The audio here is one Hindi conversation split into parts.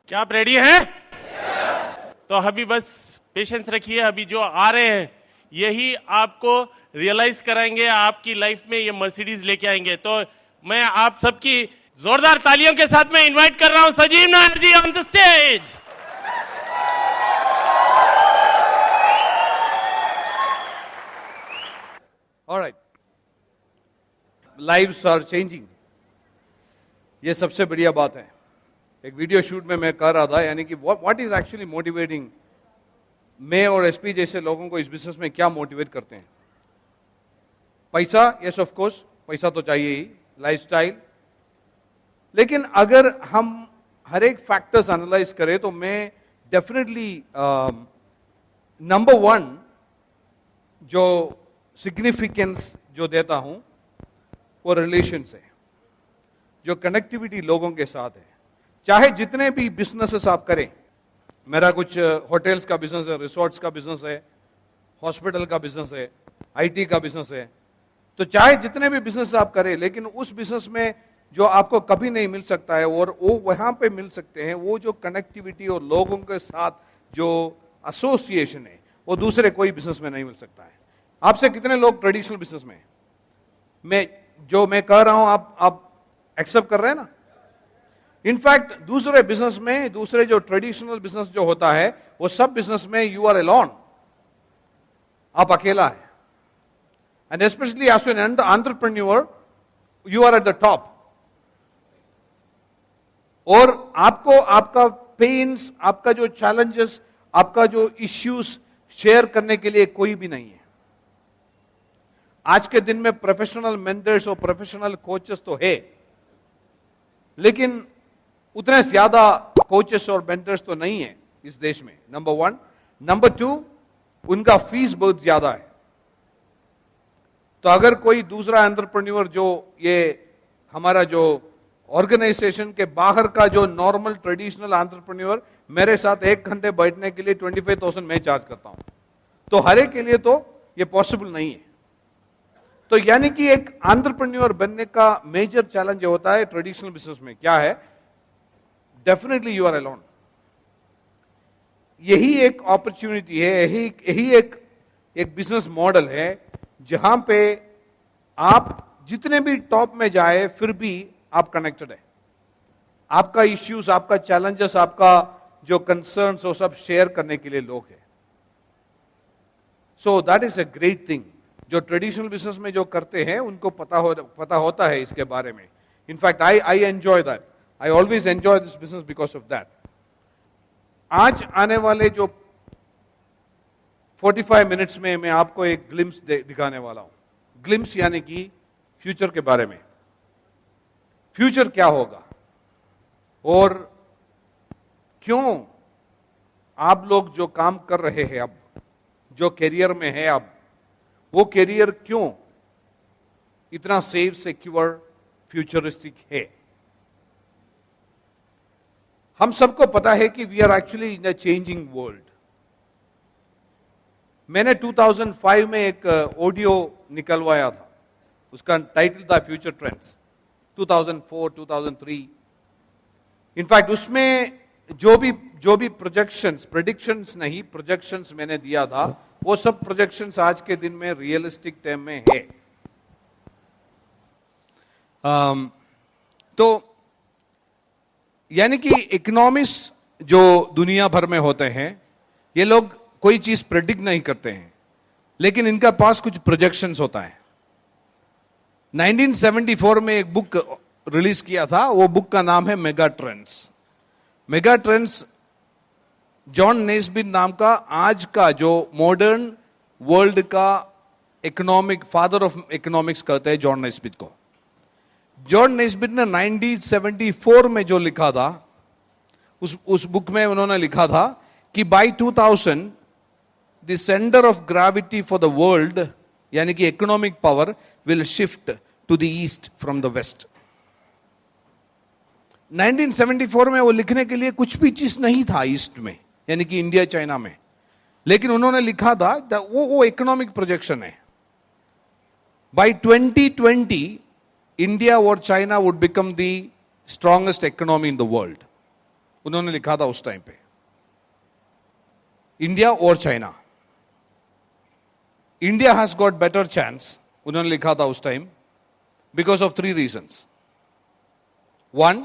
क्या आप रेडी हैं? तो अभी बस पेशेंस रखिए, अभी जो आ रहे हैं यही आपको रियलाइज कराएंगे, आपकी लाइफ में ये मर्सिडीज लेके आएंगे। तो मैं आप सबकी जोरदार तालियों के साथ में इनवाइट कर रहा हूं Sajeev Nair ji on the stage. Alright, lives are changing, ये सबसे बढ़िया बात है। एक वीडियो शूट में मैं कर रहा था, यानी कि व्हाट इज एक्चुअली मोटिवेटिंग, मैं और एसपी जैसे लोगों को इस बिजनेस में क्या मोटिवेट करते हैं? पैसा, यस ऑफ कोर्स, पैसा तो चाहिए ही, लाइफस्टाइल। लेकिन अगर हम हर एक फैक्टर्स एनालाइज करें तो मैं डेफिनेटली नंबर 1 जो सिग्निफिकेंस जो देता हूं वो रिलेशन से, जो कनेक्टिविटी लोगों के साथ है। चाहे जितने भी बिजनेसेस आप करें, मेरा कुछ होटल्स का बिजनेस है, रिसोर्ट्स का बिजनेस है, हॉस्पिटल का बिजनेस है, आईटी का बिजनेस है, तो चाहे जितने भी बिजनेस आप करें, लेकिन उस बिजनेस में जो आपको कभी नहीं मिल सकता है और वो वहां पे मिल सकते हैं, वो जो कनेक्टिविटी और लोगों के साथ जो एसोसिएशन है, वो दूसरे कोई बिजनेस में नहीं मिल सकता है। आपसे कितने लोग ट्रेडिशनल बिजनेस में, मैं कह रहा हूं, आप एक्सेप्ट कर रहे हैं ना? इनफैक्ट दूसरे बिजनेस में, दूसरे जो ट्रेडिशनल बिजनेस जो होता है, वो सब बिजनेस में यू आर अलोन, आप अकेला है। And specially as an entrepreneur you are at the top, और आपको आपका पेन्स, आपका जो चैलेंजेस, आपका जो इश्यूज शेयर करने के लिए कोई भी नहीं है। आज के दिन में प्रोफेशनल मेंटर्स और प्रोफेशनल कोचेस तो है, लेकिन उतने ज्यादा कोचेस और मेंटर्स तो नहीं है इस देश में, नंबर 1। नंबर 2, उनका फीस बहुत ज्यादा है। तो अगर कोई दूसरा एंटरप्रेन्योर जो ये हमारा जो ऑर्गेनाइजेशन के बाहर का जो नॉर्मल ट्रेडिशनल एंटरप्रेन्योर, मेरे साथ 1 घंटे बैठने के लिए 25,000 मैं चार्ज करता हूं, तो हर एक के लिए तो ये पॉसिबल नहीं है। तो यानी कि एक एंटरप्रेन्योर बनने का मेजर चैलेंज होता है ट्रेडिशनल बिजनेस में, क्या है? Definitely you are alone. यही एक अपॉर्चुनिटी है, यही एक बिजनेस मॉडल है जहां पे आप जितने भी टॉप में जाए फिर भी आप कनेक्टेड है। आपका इश्यूज, आपका चैलेंजेस, आपका जो कंसर्न्स, वो सब शेयर करने के लिए लोग हैं। So that is a great thing. जो ट्रेडिशनल बिजनेस में जो करते हैं उनको पता होता है इसके बारे में। In fact I enjoy that, I always enjoy this business because of that. आज आने वाले जो 45 मिनट्स में मैं आपको एक ग्लिम्स दिखाने वाला हूं। ग्लिम्स यानी कि फ्यूचर के बारे में, फ्यूचर क्या होगा और क्यों आप लोग जो काम कर रहे हैं अब, जो कैरियर में है अब, वो कैरियर क्यों इतना सेफ, सिक्योर, फ्यूचरिस्टिक है। हम सबको पता है कि we are actually in a changing world. मैंने 2005 में एक ऑडियो निकलवाया था, उसका टाइटल था फ्यूचर ट्रेंड्स, 2004, 2003। इनफैक्ट उसमें जो भी प्रोजेक्शंस नहीं, प्रोजेक्शंस मैंने दिया था, वो सब प्रोजेक्शंस आज के दिन में रियलिस्टिक टाइम में है। तो यानी कि इकोनॉमिस्ट जो दुनिया भर में होते हैं, ये लोग कोई चीज प्रेडिक्ट नहीं करते हैं, लेकिन इनका पास कुछ प्रोजेक्शंस होता है। 1974 में एक बुक रिलीज किया था, वो बुक का नाम है mega trends. Mega trends John Nesbitt नाम का आज का जो मॉडर्न वर्ल्ड का इकोनॉमिक फादर ऑफ इकोनॉमिक्स कहते हैं जॉन नेस्बिट को। जॉन नेस्बिट ने 1974 में जो लिखा था, उस बुक में उन्होंने लिखा था कि by 2000 the centre of gravity for the world, यानी कि economic power, will shift to the east from the west. 1974 में वो लिखने के लिए कुछ भी चीज नहीं था ईस्ट में, यानी कि इंडिया चाइना में, लेकिन उन्होंने लिखा था वो इकोनॉमिक प्रोजेक्शन है। बाय 2020 इंडिया और China would become the strongest economy in the world. उन्होंने लिखा था उस टाइम पे, इंडिया और China, India has got better chance, उन्होंने लिखा था उस time, because of 3 reasons. 1,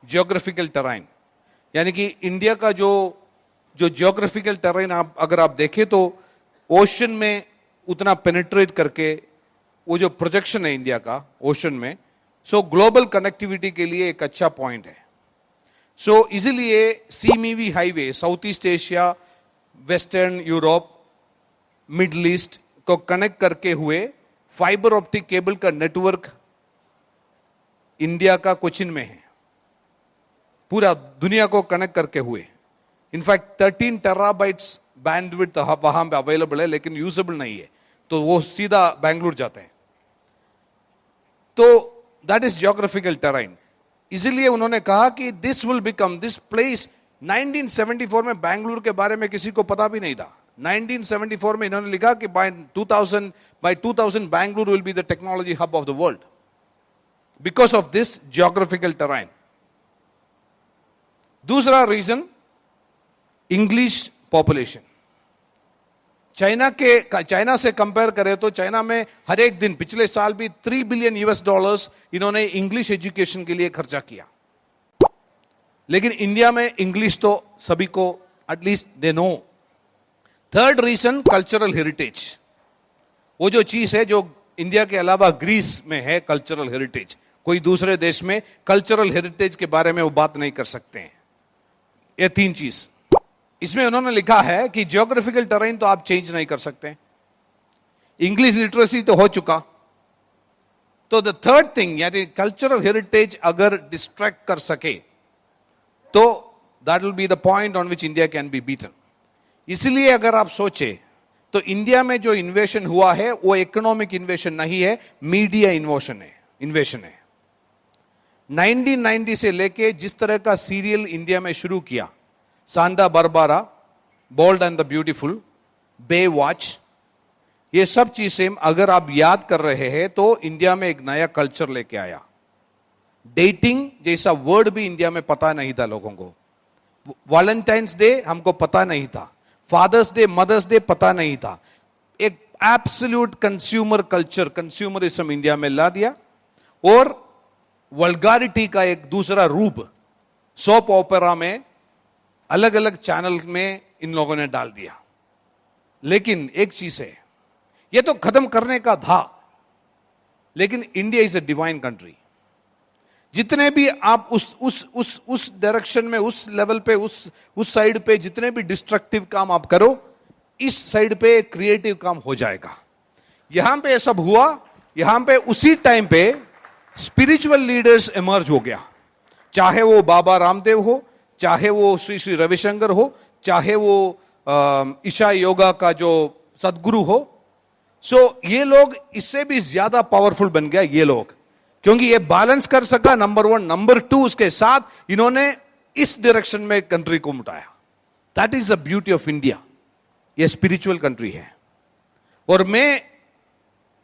geographical terrain, यानी कि इंडिया का जो जियोग्राफिकल टेरेन अगर आप देखें तो ओशन में उतना पेनिट्रेट करके वो जो प्रोजेक्शन है इंडिया का ओशन में, सो ग्लोबल कनेक्टिविटी के लिए एक अच्छा पॉइंट है। सो इसीलिए सीमीवी highway South East Asia, Western Europe, Middle East को कनेक्ट करके हुए फाइबर ऑप्टिक केबल का नेटवर्क इंडिया का कोचिन में है, पूरा दुनिया को कनेक्ट करके हुए। इनफैक्ट 13 टेराबाइट्स बैंडविड्थ वहां पे अवेलेबल है, लेकिन यूजेबल नहीं है, तो वो सीधा बैंगलोर जाते हैं। तो दैट इज जियोग्राफिकल टेराइन। इसीलिए उन्होंने कहा कि this will become this place. 1974 में बैंगलोर के बारे में किसी को पता भी नहीं था। 1974 में इन्होंने लिखा कि by 2000 Bangalore will be the technology hub of the world because of this geographical terrain. दूसरा रीजन, इंग्लिश पॉपुलेशन। चाइना से कंपेयर करें तो चाइना में हर एक दिन, पिछले साल भी $3 बिलियन इन्होंने इंग्लिश एजुकेशन के लिए खर्चा किया। लेकिन इंडिया में इंग्लिश तो सभी को at least they know. Third reason, cultural heritage. वो जो चीज है जो इंडिया के अलावा ग्रीस में है, कल्चरल हेरिटेज, कोई दूसरे देश में कल्चरल हेरिटेज के बारे में वो बात नहीं कर सकते हैं। ये 3 चीज इसमें उन्होंने लिखा है कि जियोग्राफिकल टेरेन तो आप चेंज नहीं कर सकते, इंग्लिश लिटरेसी तो हो चुका, तो द थर्ड थिंग यानी कल्चरल हेरिटेज अगर डिस्ट्रैक्ट कर सके तो that will be the point on which India can be beaten. इसलिए अगर आप सोचे तो इंडिया में जो इन्वेशन हुआ है वो इकोनॉमिक इन्वेशन नहीं है, मीडिया इन्वेशन है। 1990 से लेके जिस तरह का सीरियल इंडिया में शुरू किया, Santa Barbara, bold and the beautiful, Baywatch, ये सब चीजें अगर आप याद कर रहे हैं तो इंडिया में एक नया कल्चर लेके आया। डेटिंग जैसा वर्ड भी इंडिया में पता नहीं था लोगों को। वैलेंटाइंस डे हमको पता नहीं था, फादर्स डे, मदर्स डे पता नहीं था। एक absolute consumer culture, consumerism India में ला दिया और वल्गारिटी का एक दूसरा रूप सोप ओपेरा में, अलग अलग चैनल में इन लोगों ने डाल दिया। लेकिन एक चीज है, ये तो खत्म करने का था, लेकिन India is a divine country. जितने भी आप उस डायरेक्शन में, उस लेवल पे, उस साइड पे जितने भी डिस्ट्रक्टिव काम आप करो, इस साइड पे क्रिएटिव काम हो जाएगा। यहां पे सब हुआ, यहां पे उसी टाइम पे स्पिरिचुअल लीडर्स इमर्ज हो गया, चाहे वो बाबा रामदेव हो, चाहे वो श्री श्री रविशंकर हो, चाहे वो ईशा योगा का जो सदगुरु हो। सो ये लोग इससे भी ज्यादा पावरफुल बन गया ये लोग, क्योंकि ये बैलेंस कर सका, नंबर 1। नंबर 2, उसके साथ इन्होंने इस डायरेक्शन में कंट्री को मुटाया। That is the beauty of India. ये स्पिरिचुअल कंट्री है। और मैं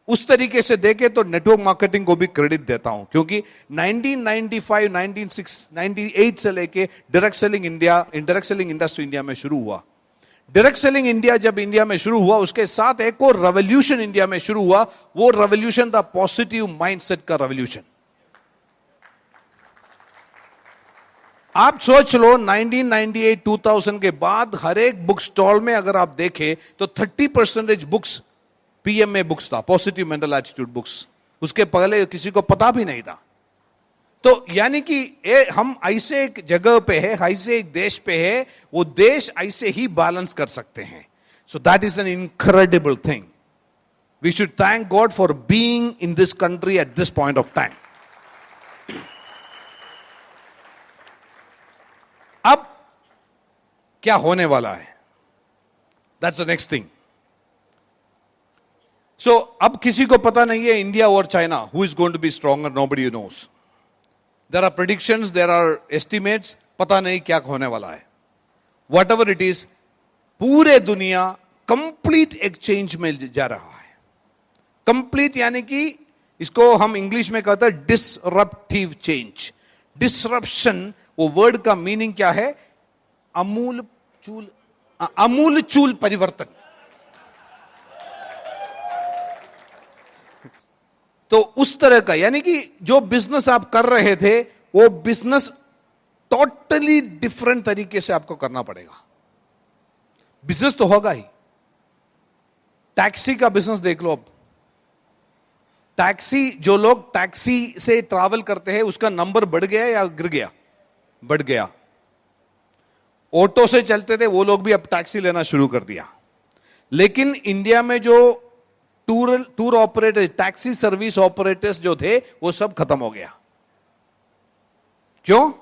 उस तरीके से देखे तो नेटवर्क मार्केटिंग को भी क्रेडिट देता हूं, क्योंकि 1995, 1998 से लेके डायरेक्ट सेलिंग इंडस्ट्री इंडिया में शुरू हुआ। डायरेक्ट सेलिंग इंडिया जब इंडिया में शुरू हुआ, उसके साथ एक और रेवोल्यूशन इंडिया में शुरू हुआ। वो रेवोल्यूशन था पॉजिटिव माइंडसेट का रेवोल्यूशन। आप सोच लो 1998-2000 के बाद हर एक बुक स्टॉल में अगर आप देखें तो 30% बुक्स पीएमए बुक्स था, पॉजिटिव मेंटल एटीट्यूड बुक्स। उसके पहले किसी को पता भी नहीं था। तो यानी कि हम ऐसे एक जगह पे है, ऐसे एक देश पे है, वो देश ऐसे ही बैलेंस कर सकते हैं। So that is an incredible thing. We should thank God for being in this country at this point of time. अब क्या होने वाला है, that's the next thing. So अब किसी को पता नहीं है इंडिया और China who is going to be stronger, nobody knows. There are predictions, there are estimates, पता नहीं क्या होने वाला है। वट एवर इट इज, पूरे दुनिया कंप्लीट एक चेंज में जा रहा है। कंप्लीट यानी कि इसको हम इंग्लिश में कहते हैं डिसरप्टिव चेंज। डिसरप्शन वो वर्ड का मीनिंग क्या है? अमूल चूल परिवर्तन। तो उस तरह का, यानी कि जो बिजनेस आप कर रहे थे वो बिजनेस टोटली डिफरेंट तरीके से आपको करना पड़ेगा। बिजनेस तो होगा ही। टैक्सी का बिजनेस देख लो। अब टैक्सी, जो लोग टैक्सी से ट्रैवल करते हैं उसका नंबर बढ़ गया या गिर गया? बढ़ गया। ऑटो से चलते थे वो लोग भी अब टैक्सी लेना शुरू कर दिया। लेकिन इंडिया में जो tour operator, taxi service operators जो थे वो सब खत्म हो गया। क्यों?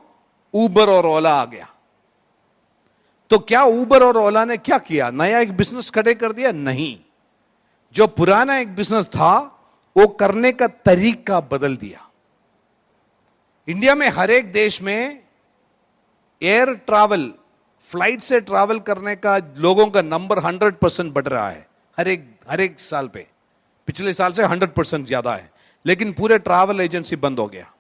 उबर और ओला आ गया। तो क्या उबर और ओला ने क्या किया? नया एक बिजनेस खड़े कर दिया? नहीं। जो पुराना एक बिजनेस था वो करने का तरीका बदल दिया। इंडिया में हर एक देश में एयर ट्रैवल, फ्लाइट से ट्रैवल करने का लोगों का नंबर 100% बढ़ रहा है हर एक साल पे। पिछले साल से 100% ज्यादा है। लेकिन पूरे ट्रैवल एजेंसी बंद हो गया।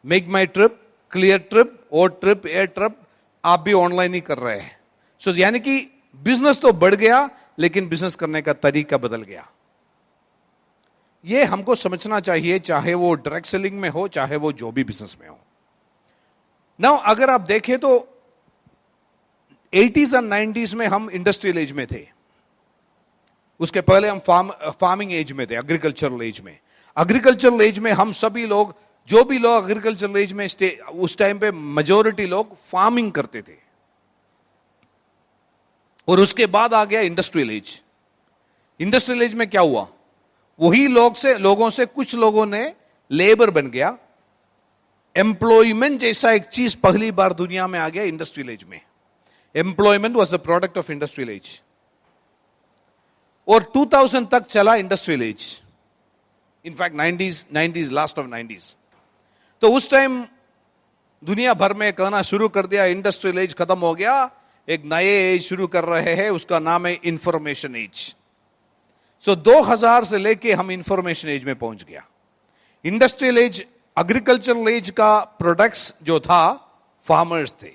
मेक माई ट्रिप, क्लियर ट्रिप, और ट्रिप, एयर ट्रिप आप भी ऑनलाइन ही कर रहे हैं। सो यानी कि बिजनेस तो बढ़ गया लेकिन बिजनेस करने का तरीका बदल गया। यह हमको समझना चाहिए, चाहे वो डायरेक्ट सेलिंग में हो, चाहे वो जो भी बिजनेस में हो। नाउ अगर आप देखें तो 80s और 90s में हम इंडस्ट्रियल एज में थे। उसके पहले हम फार्मिंग एज में थे, एग्रीकल्चरल एज में। एग्रीकल्चरल एज में हम सभी लोग, जो भी लोग एग्रीकल्चरल एज में उस टाइम पे मेजॉरिटी लोग फार्मिंग करते थे। और उसके बाद आ गया इंडस्ट्रियल एज। इंडस्ट्रियल एज में क्या हुआ? वही लोगों से कुछ लोगों ने लेबर बन गया। एम्प्लॉयमेंट जैसा एक चीज पहली बार दुनिया में आ गया इंडस्ट्रियल एज में। Employment was the product of industrial as. और 2000 तक चला industrial as. In fact 90s, last of 90s। तो उस टाइम दुनिया भर में कहना शुरू कर दिया इंडस्ट्रियल एज खत्म हो गया, एक नए एज शुरू कर रहे हैं, उसका नाम है इंफॉर्मेशन एज। सो 2000 से लेके हम इंफॉर्मेशन एज में पहुंच गया। इंडस्ट्रियल एज, एग्रीकल्चरल एज का प्रोडक्ट्स जो था फार्मर्स थे।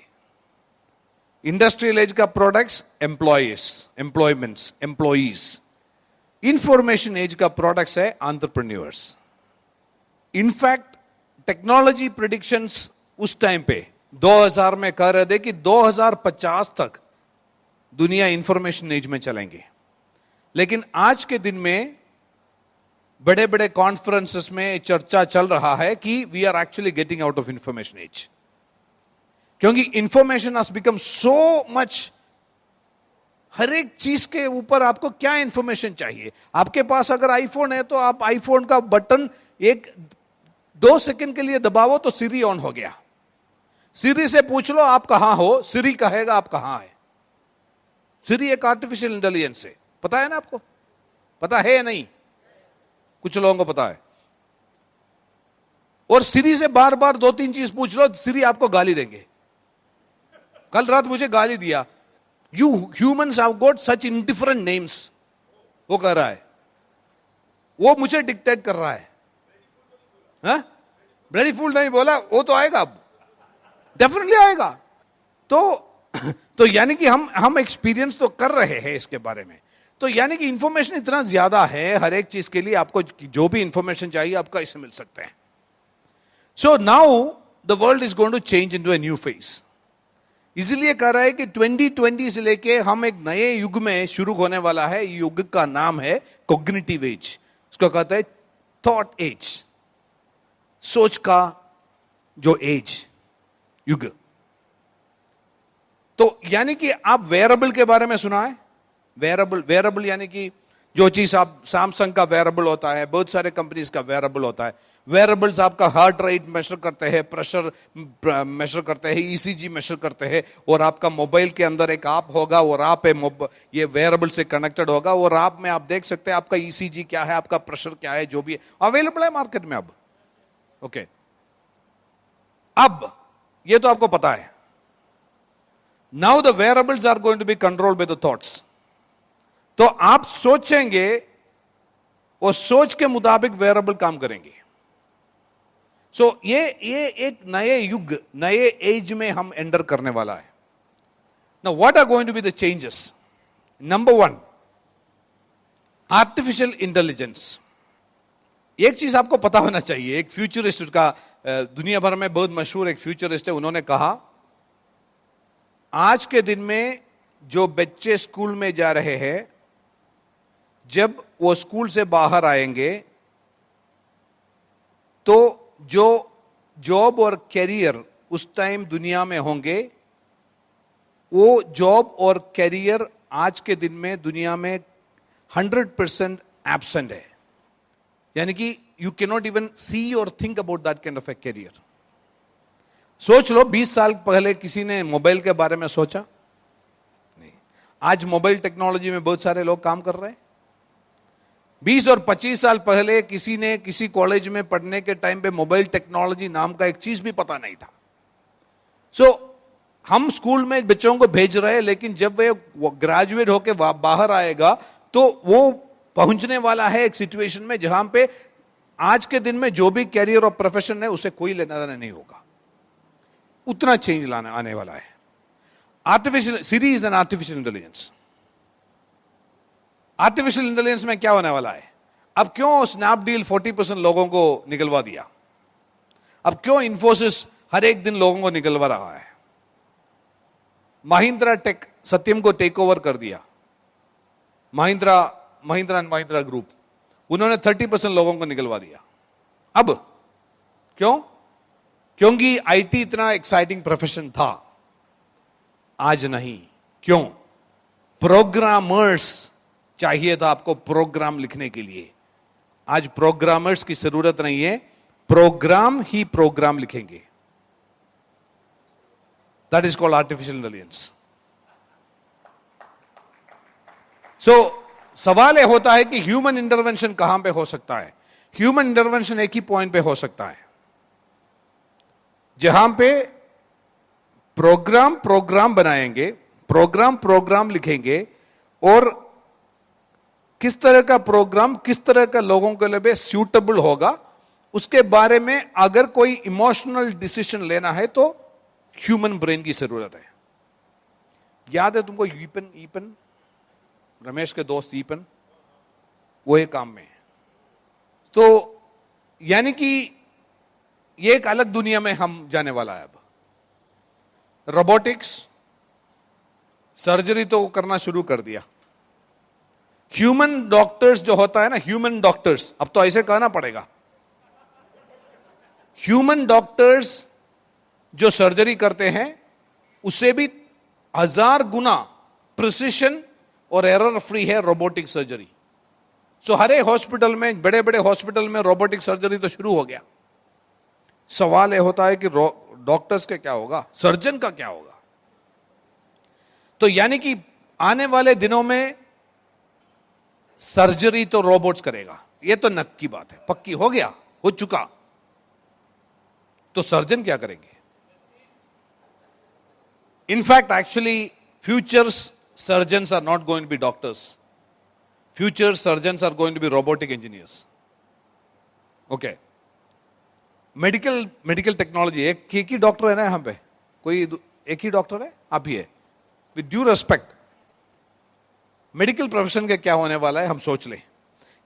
इंडस्ट्रियल एज का प्रोडक्ट्स एम्प्लॉयज। इंफॉर्मेशन एज का प्रोडक्ट्स है एंटरप्रेन्योर्स। इनफैक्ट टेक्नोलॉजी प्रेडिक्शंस उस टाइम पे 2000 में कह रहे थे कि 2050 तक दुनिया इंफॉर्मेशन एज में चलेंगे। लेकिन आज के दिन में बड़े बड़े कॉन्फ्रेंसेस में चर्चा चल रहा है कि we are actually getting out of information age. क्योंकि information has become so much. हर एक चीज के ऊपर आपको क्या इंफॉर्मेशन चाहिए? आपके पास अगर आईफोन है तो आप आईफोन का बटन 1-2 सेकंड के लिए दबाओ तो सिरी ऑन हो गया। सिरी से पूछ लो आप कहां हो, सिरी कहेगा आप कहां है। सिरी एक आर्टिफिशियल इंटेलिजेंस है, पता है ना आपको? पता है या नहीं? कुछ लोगों को पता है। और सिरी से बार बार 2-3 चीज पूछ लो, सिरी आपको गाली देंगे। कल रात मुझे गाली दिया, you humans have got such indifferent names. वो कह रहा है, वो मुझे डिक्टेट कर रहा है। ब्लडी फूल नहीं बोला, वो तो आएगा, अब डेफिनेटली आएगा। तो यानी कि हम एक्सपीरियंस तो कर रहे हैं इसके बारे में। तो यानी कि इंफॉर्मेशन इतना ज्यादा है, हर एक चीज के लिए आपको जो भी इंफॉर्मेशन चाहिए आपका इससे मिल सकता है। So now the world is going to change into a new phase. इसीलिए कह रहा है कि 2020 से लेके हम एक नए युग में शुरू होने वाला है। युग का नाम है कॉग्निटिव एज। उसको कहते हैं थॉट एज, सोच का जो एज, युग। तो यानी कि आप वेयरेबल के बारे में सुना है? वेयरेबल यानी कि जो चीज आप, सैमसंग का वेयरेबल होता है, बहुत सारे कंपनीज का वेयरेबल होता है। वेयरेबल्स आपका हार्ट रेट मेजर करते हैं, प्रेशर मेजर करते हैं, ईसीजी मेजर करते हैं। और आपका मोबाइल के अंदर एक ऐप होगा और आप ये वेयरेबल से कनेक्टेड होगा और आप में आप देख सकते हैं आपका ईसीजी क्या है, आपका प्रेशर क्या है, जो भी अवेलेबल है मार्केट में अब। ओके, अब ये तो आपको पता है। Now the wearables are going to be controlled by the thoughts. तो आप सोचेंगे और सोच के मुताबिक वेयरेबल काम करेंगे। सो ये एक नए युग, नए एज में हम एंटर करने वाला है. Now what are going to be the changes? Number 1, artificial intelligence. एक चीज आपको पता होना चाहिए, एक फ्यूचरिस्ट का दुनिया भर में बहुत मशहूर एक फ्यूचरिस्ट है, उन्होंने कहा आज के दिन में जो बच्चे स्कूल में जा रहे हैं, जब वो स्कूल से बाहर आएंगे तो जो जॉब और कैरियर उस टाइम दुनिया में होंगे, वो जॉब और कैरियर आज के दिन में दुनिया में 100% एब्सेंट है. यानी कि you can not even see और think about that kind of a career. सोच लो 20 साल पहले किसी ने मोबाइल के बारे में सोचा? नहीं. आज मोबाइल टेक्नोलॉजी में बहुत सारे लोग काम कर रहे हैं. 20 और 25 साल पहले किसी ने किसी कॉलेज में पढ़ने के टाइम पे मोबाइल टेक्नोलॉजी नाम का एक चीज भी पता नहीं था. सो हम स्कूल में बच्चों को भेज रहे हैं, लेकिन जब वे ग्रेजुएट होकर बाहर आएगा तो वो पहुंचने वाला है एक सिचुएशन में जहां पे आज के दिन में जो भी कैरियर और प्रोफेशन है उसे कोई लेना देना नहीं होगा. उतना चेंज लाने आने वाला है. Artificial series and artificial intelligence. Artificial intelligence में क्या होने वाला है? अब क्यों स्नैपडील 40% लोगों को निकलवा दिया? अब क्यों इन्फोसिस हर एक दिन लोगों को निकलवा रहा है? महिंद्रा टेक सत्यम को टेक ओवर कर दिया. महिंद्रा एंड महिंद्रा ग्रुप, उन्होंने 30% लोगों को निकलवा दिया. अब क्यों? क्योंकि आईटी इतना एक्साइटिंग प्रोफेशन था. आज नहीं. क्यों? प्रोग्रामर्स चाहिए था आपको प्रोग्राम लिखने के लिए. आज प्रोग्रामर्स की जरूरत नहीं है, प्रोग्राम ही प्रोग्राम लिखेंगे. That is called artificial intelligence. So सवाल यह होता है कि ह्यूमन इंटरवेंशन कहां पे हो सकता है? ह्यूमन इंटरवेंशन एक ही पॉइंट पे हो सकता है जहां पे प्रोग्राम बनाएंगे, प्रोग्राम लिखेंगे, और किस तरह का प्रोग्राम किस तरह का लोगों के लिए सूटेबल होगा, उसके बारे में अगर कोई इमोशनल डिसीजन लेना है तो ह्यूमन ब्रेन की जरूरत है. याद है तुमको ईपन रमेश के दोस्त ईपन, वो एक काम में. तो यानी कि ये एक अलग दुनिया में हम जाने वाला है. अब रोबोटिक्स, सर्जरी तो करना शुरू कर दिया. ह्यूमन डॉक्टर्स जो होता है ना, ह्यूमन डॉक्टर्स, अब तो ऐसे कहना पड़ेगा, ह्यूमन डॉक्टर्स जो सर्जरी करते हैं उससे भी 1000 गुना प्रिसिशन और एरर फ्री है रोबोटिक सर्जरी. सो हर एक हॉस्पिटल में, बड़े बड़े हॉस्पिटल में रोबोटिक सर्जरी तो शुरू हो गया. सवाल यह होता है कि डॉक्टर्स का क्या होगा, सर्जन का क्या होगा? तो यानी कि आने वाले दिनों में सर्जरी तो रोबोट्स करेगा. यह तो नक की बात है, पक्की हो गया, हो चुका. तो सर्जन क्या करेंगे? In fact actually futures surgeons are not going to be doctors. Future surgeons are going to be robotic engineers. Okay. Medical technology, एक ही डॉक्टर है ना यहां पे? कोई एक ही डॉक्टर है? आप ही है. With due respect, medical profession के क्या होने वाला है हम सोच लें.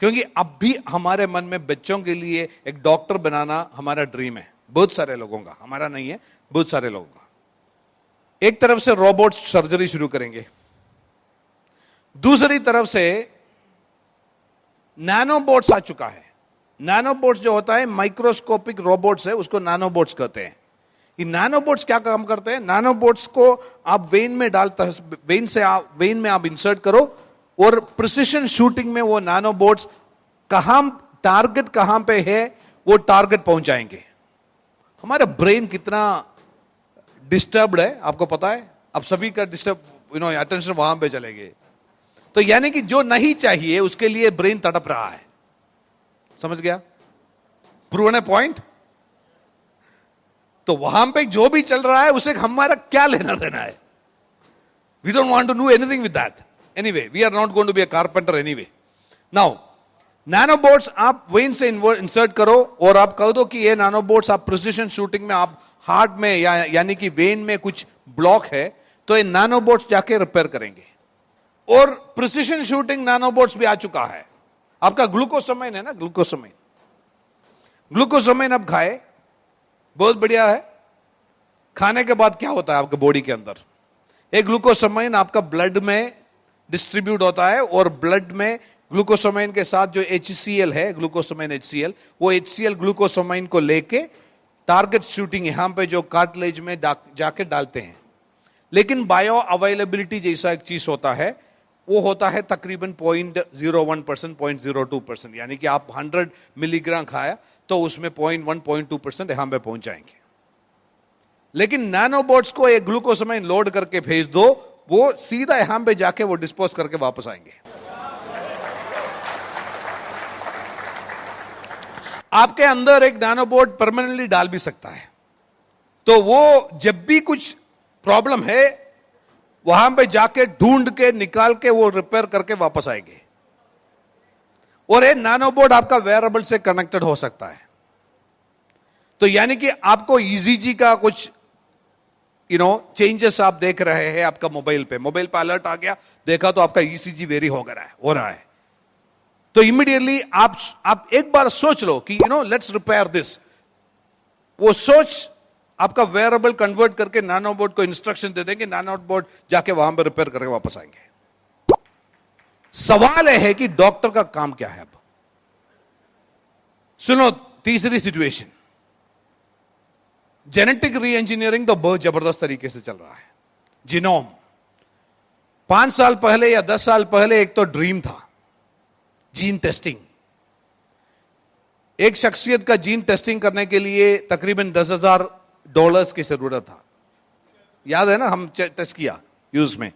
क्योंकि अब भी हमारे मन में बच्चों के लिए एक डॉक्टर बनाना हमारा ड्रीम है. बहुत सारे लोगों का, हमारा नहीं है, बहुत सारे लोगों का. एक तरफ से रोबोट्स सर्जरी शुरू करेंगे, दूसरी तरफ से नैनोबोट्स आ चुका है. नैनोबोट्स जो होता है माइक्रोस्कोपिक रोबोट्स है, उसको नैनोबोट्स कहते हैं. ये नैनोबोट्स क्या काम करते हैं? नैनोबोट्स को आप वेन में डालता, वेन में आप इंसर्ट करो और प्रिसिशन शूटिंग में वो नैनोबोट्स टारगेट कहां पे है वो टारगेट पहुंचाएंगे. हमारा ब्रेन कितना डिस्टर्ब्ड है आपको पता है? अब सभी का अटेंशन वहां पे चलेंगे. तो यानी कि जो नहीं चाहिए उसके लिए ब्रेन तड़प रहा है. समझ गया? Proven point. तो वहां पे जो भी चल रहा है उसे हमारा क्या लेना देना है? We don't want to do anything with that. Anyway, we are not going to be a carpenter anyway. Now, nanobots आप वेन से इंसर्ट करो और आप कह दो कि ये नैनोबोट्स आप प्रिसिशन शूटिंग में आप हार्ट में यानी कि वेन में कुछ ब्लॉक है तो ये नैनोबोट्स जाके रिपेयर करेंगे। और प्रिसिशन शूटिंग नैनोबोट्स भी आ चुका है। आपका ग्लूकोसामाइन है ना, ग्लूकोसामाइन आप खाए, बहुत बढ़िया है। खाने के बाद क्या होता है आपके बॉडी के अंदर, एक ग्लूकोसामाइन आपका ब्लड में डिस्ट्रीब्यूट होता है और ब्लड में ग्लूकोसामाइन के साथ जो HCl है, ग्लूकोसामाइन HCl, वो HCl ग्लूकोसामाइन को लेके टारगेट शूटिंग यहां पे जो कार्टिलेज में जाके डालते हैं। लेकिन बायो अवेलेबिलिटी जैसा एक चीज होता है, वो होता है तकरीबन 0.01%, 0.02%, यानी कि आप 100 मिलीग्राम खाया तो उसमें 0.1, 0.2% यहां पे पहुंच जाएंगे। लेकिन नैनोबोट्स को एक ग्लूकोसामाइन लोड करके भेज दो, वो सीधा यहां पे जाके वो डिस्पोज करके वापस आएंगे। आपके अंदर एक नैनोबोट परमानेंटली डाल भी सकता है, तो वो जब भी कुछ प्रॉब्लम है वहां पे जाके ढूंढ के निकाल के वो रिपेयर करके वापस आएंगे। और ये नैनोबोट आपका वेयरेबल से कनेक्टेड हो सकता है। तो यानी कि आपको ECG का कुछ चेंजेस आप देख रहे हैं आपका मोबाइल पे अलर्ट आ गया, देखा तो आपका ECG वेरी हो रहा है, तो इमीडिएटली आप एक बार सोच लो कि लेट्स रिपेयर दिस। वो सोच आपका वेयरेबल कन्वर्ट करके नैनोबोट को इंस्ट्रक्शन दे देंगे, नैनोबोट जाके वहां पर रिपेयर करके वापस आएंगे। सवाल है कि डॉक्टर का काम क्या है। अब सुनो तीसरी सिचुएशन, जेनेटिक री इंजीनियरिंग तो बहुत जबरदस्त तरीके से चल रहा है। जीनोम 5 साल पहले या 10 साल पहले एक तो ड्रीम था, जीन टेस्टिंग। एक शख्सियत का जीन टेस्टिंग करने के लिए तकरीबन $10,000 की जरूरत था। याद है ना, हम टेस्ट किया यूज में,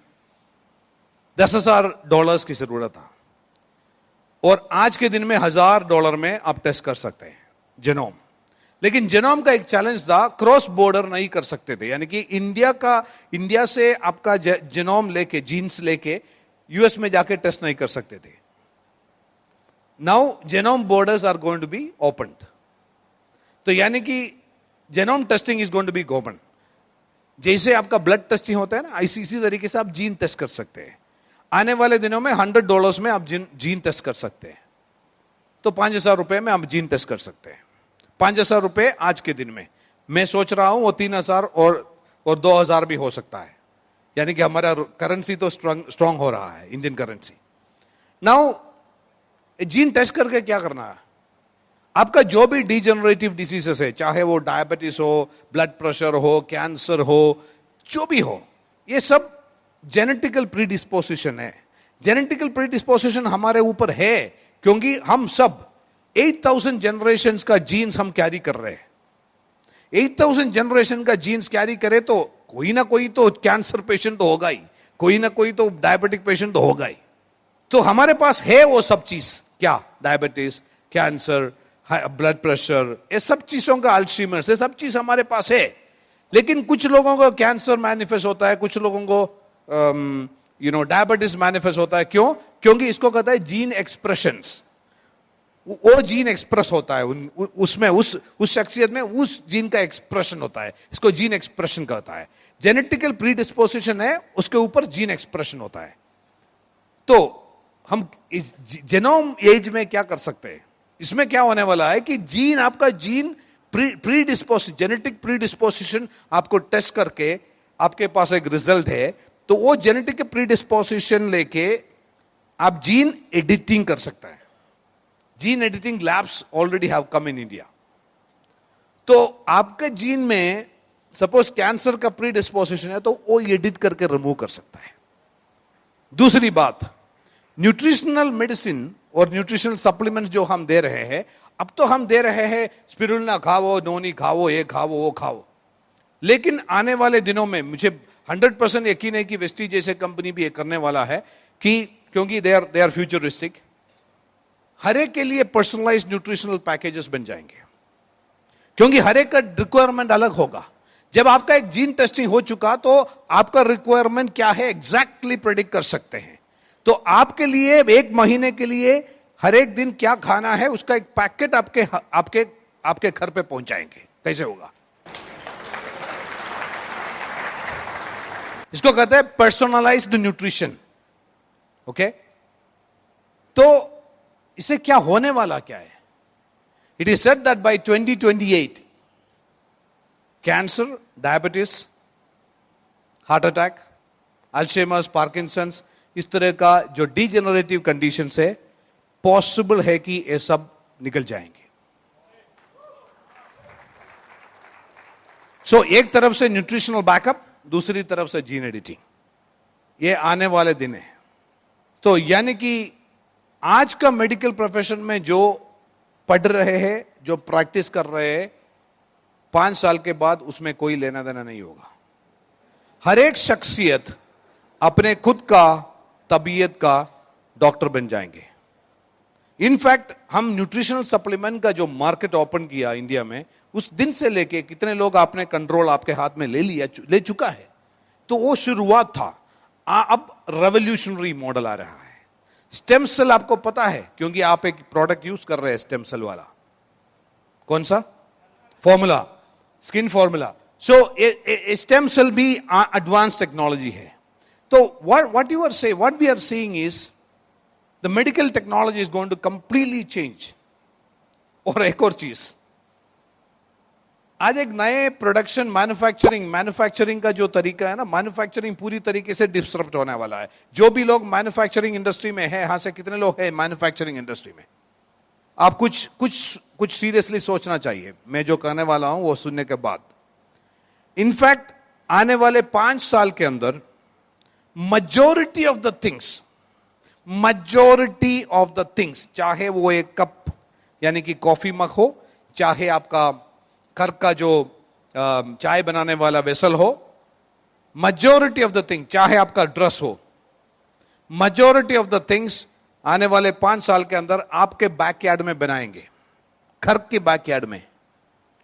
$10,000 की जरूरत था। और आज के दिन में $1,000 में आप टेस्ट कर सकते हैं जेनोम। लेकिन जेनोम का एक चैलेंज था, क्रॉस बॉर्डर नहीं कर सकते थे, यानी कि इंडिया से आपका जेनोम लेके, जीन्स लेके US में जाके टेस्ट नहीं कर सकते थे। Now genome borders are going to be opened, तो यानी कि genome testing is going to be open. जैसे आपका ब्लड टेस्टिंग होता है ना, इसी तरीके से आप जीन टेस्ट कर सकते हैं। आने वाले दिनों में $100 में आप जीन टेस्ट कर सकते हैं, तो $5,000 में आप जीन टेस्ट कर सकते हैं। $5,000 आज के दिन में, मैं सोच रहा हूं वो 3,000 और 2,000 भी हो सकता है, यानी कि हमारा करेंसी तो स्ट्रांग हो रहा है, Indian currency. Now gene test करके क्या करना है, आपका जो भी डिजेनरेटिव डिसीजेस है, चाहे वो डायबिटीज हो, ब्लड प्रेशर हो, कैंसर हो, जो भी हो, ये सब जेनेटिकल प्रीडिस्पोजिशन है। जेनेटिकल प्रीडिस्पोजिशन हमारे ऊपर है क्योंकि हम सब 8,000 जनरेशंस का जीन्स हम कैरी कर रहे हैं। 8,000 जनरेशन का जीन्स कैरी करे तो कोई ना कोई तो कैंसर पेशेंट तो होगा ही, कोई ना कोई तो डायबिटिक पेशेंट तो होगा ही। तो हमारे पास है वो सब चीज, क्या, डायबिटीज, कैंसर, ब्लड प्रेशर, ये सब चीजों का, अल्जाइमर, ये सब चीज हमारे पास है। लेकिन कुछ लोगों को कैंसर मैनिफेस्ट होता है, कुछ लोगों को डायबिटीज मैनिफेस्ट होता है। क्यों? क्योंकि इसको कहता है जीन एक्सप्रेशंस। वो जीन एक्सप्रेस होता है उसमें, उस शख्सियत में उस जीन का एक्सप्रेशन होता है, इसको जीन एक्सप्रेशन कहता है। जेनेटिकल प्रीडिस्पोजिशन है, उसके ऊपर जीन एक्सप्रेशन होता है। तो हम इस जेनोम एज में क्या कर सकते हैं, इसमें क्या होने वाला है कि जीन, आपका जीन प्रीडिस्पोज, जेनेटिक प्रीडिस्पोजिशन आपको टेस्ट करके आपके पास एक रिजल्ट है, तो वो जेनेटिक प्रीडिस्पोजिशन लेके आप जीन एडिटिंग कर सकता है। Gene editing labs already have come in India. तो आपके जीन में सपोज कैंसर का प्रीडिस्पोजिशन है, तो वो एडिट करके रिमूव कर सकता है। दूसरी बात, न्यूट्रिशनल मेडिसिन और न्यूट्रिशनल सप्लीमेंट्स जो हम दे रहे हैं, अब तो हम दे रहे हैं स्पिरुलिना खाओ, नोनी खाओ, ये खाओ, वो खाओ। लेकिन आने वाले दिनों में मुझे 100% यकीन है कि वेस्टी जैसे कंपनी भी ये करने वाला है कि क्योंकि दे आर फ्यूचरिस्टिक, हर एक के लिए पर्सनलाइज्ड न्यूट्रिशनल पैकेजेस बन जाएंगे, क्योंकि हर एक का रिक्वायरमेंट अलग होगा। जब आपका एक जीन टेस्टिंग हो चुका तो आपका रिक्वायरमेंट क्या है एग्जैक्टली प्रेडिक्ट कर सकते हैं। तो आपके लिए 1 महीने के लिए हर एक दिन क्या खाना है उसका एक पैकेट आपके आपके आपके घर पे पहुंचाएंगे। कैसे होगा? इसको कहते हैं पर्सनलाइज्ड न्यूट्रिशन। ओके, तो इसे क्या होने वाला क्या है? It is said that bye 2028 cancer, diabetes, heart attack, Alzheimer's, Parkinson's, इस तरह का जो डिजेनरेटिव कंडीशन है, पॉसिबल है कि ये सब निकल जाएंगे। सो एक तरफ से न्यूट्रिशनल बैकअप, दूसरी तरफ से जीन एडिटिंग, ये आने वाले दिन है। तो यानी कि आज का मेडिकल प्रोफेशन में जो पढ़ रहे हैं, जो प्रैक्टिस कर रहे हैं, 5 साल के बाद उसमें कोई लेना देना नहीं होगा। हर एक शख्सियत अपने खुद का तबीयत का डॉक्टर बन जाएंगे। इनफैक्ट हम न्यूट्रिशनल सप्लीमेंट का जो मार्केट ओपन किया इंडिया में, उस दिन से लेके कितने लोग आपने कंट्रोल आपके हाथ में ले चुका है। तो वो शुरुआत था, अब रेवोल्यूशनरी मॉडल आ रहा है। स्टेम सेल आपको पता है, क्योंकि आप एक प्रोडक्ट यूज कर रहे हैं स्टेम सेल वाला। कौन सा? Formula, skin formula. So stem cell भी एडवांस टेक्नोलॉजी है। तो what you are say what we are seeing is the medical technology is going to completely change. और एक और चीज, आज एक नए प्रोडक्शन मैन्युफैक्चरिंग का जो तरीका है ना, मैन्युफैक्चरिंग पूरी तरीके से डिस्टर्ब होने वाला है। जो भी लोग मैन्युफैक्चरिंग इंडस्ट्री में है, यहां से कितने लोग हैं मैन्युफैक्चरिंग इंडस्ट्री में? आप कुछ सीरियसली सोचना चाहिए, मैं जो कहने वाला हूं वो सुनने के बाद। इनफैक्ट आने वाले 5 साल के अंदर मेजॉरिटी ऑफ द थिंग्स, चाहे वो एक कप यानी कि कॉफी मग हो, चाहे आपका घर का जो चाय बनाने वाला वेसल हो, मेजॉरिटी ऑफ द थिंग, चाहे आपका ड्रेस हो, मेजॉरिटी ऑफ द थिंग्स आने वाले 5 साल के अंदर आपके बैकयार्ड में बनाएंगे, घर के बैकयार्ड में।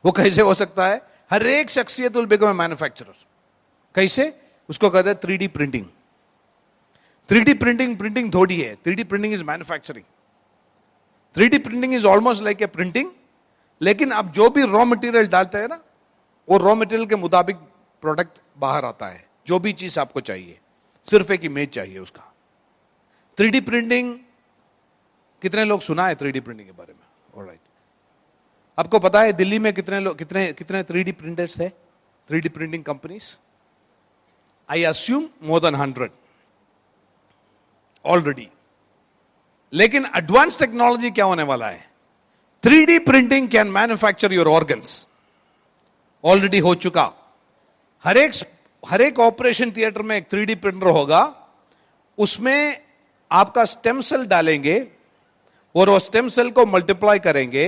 वो कैसे हो सकता है? हर एक शख्सियत विल बिकम ए मैन्युफैक्चरर। कैसे? उसको कहते हैं 3D प्रिंटिंग। 3D प्रिंटिंग थोड़ी है, 3D printing is manufacturing. 3D printing is almost like a printing, लेकिन आप जो भी रॉ मटेरियल डालते हैं ना, वो रॉ मटेरियल के मुताबिक प्रोडक्ट बाहर आता है। जो भी चीज आपको चाहिए, सिर्फ एक इमेज चाहिए उसका। 3D प्रिंटिंग, कितने लोग सुना है 3D प्रिंटिंग के बारे में? ऑलराइट, आपको पता है दिल्ली में कितने 3D प्रिंटर्स है, 3D प्रिंटिंग कंपनीज? आई अस्यूम मोर देन 100 ऑलरेडी। लेकिन एडवांस टेक्नोलॉजी क्या होने वाला है? 3D printing can manufacture your organs. Already हो चुका। हर एक ऑपरेशन थिएटर में एक 3D प्रिंटर होगा, उसमें आपका स्टेम सेल डालेंगे और वो स्टेम सेल को मल्टीप्लाई करेंगे।